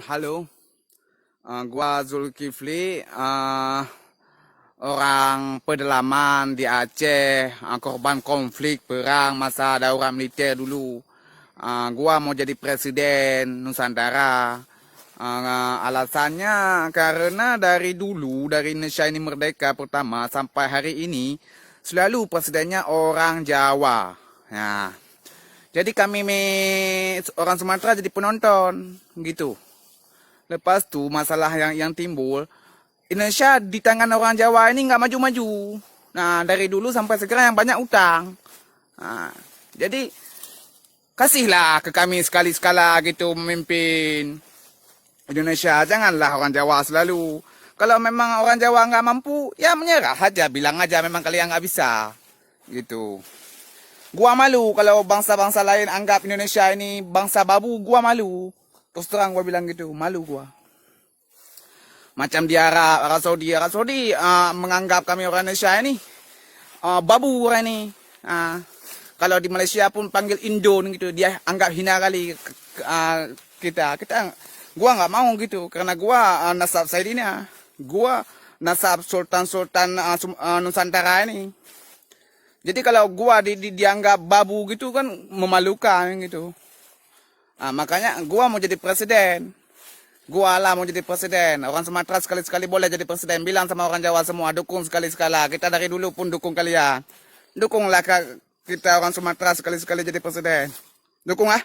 Halo, gua Zulkifli, orang pedalaman di Aceh, korban konflik perang masa darurat militer dulu. Gua mau jadi presiden Nusantara. Alasannya karena dari dulu, dari Indonesia ini merdeka pertama sampai hari ini, selalu presidennya orang Jawa. Nah, jadi kami orang Sumatera jadi penonton, gitu. Lepas tu masalah yang timbul, Indonesia di tangan orang Jawa ini nggak maju-maju. Nah, dari dulu sampai sekarang yang banyak utang. Nah, jadi kasihlah ke kami sekali-sekala gitu memimpin Indonesia. Janganlah orang Jawa selalu. Kalau memang orang Jawa nggak mampu, ya menyerah aja. Bilang aja memang kalian nggak bisa. Gitu. Gua malu kalau bangsa-bangsa lain anggap Indonesia ini bangsa babu. Gua malu. Terus terang gua bilang gitu. Malu gua. Macam di Arab Saudi menganggap kami orang Indonesia ini babu orang ini. Kalau di Malaysia pun panggil Indon gitu, dia anggap hina kali kita. Gua nggak mau gitu, karena gua nasab Saidina, gua nasab Sultan Nusantara ini. Jadi kalau gua dianggap babu gitu kan memalukan gitu. Makanya gua mau jadi presiden. Gua lah mau jadi presiden. Orang Sumatera sekali-sekali boleh jadi presiden. Bilang sama orang Jawa semua, dukung sekali-sekala. Kita dari dulu pun dukung kalian. Dukunglah kita orang Sumatera sekali-sekali jadi presiden. Dukung ah.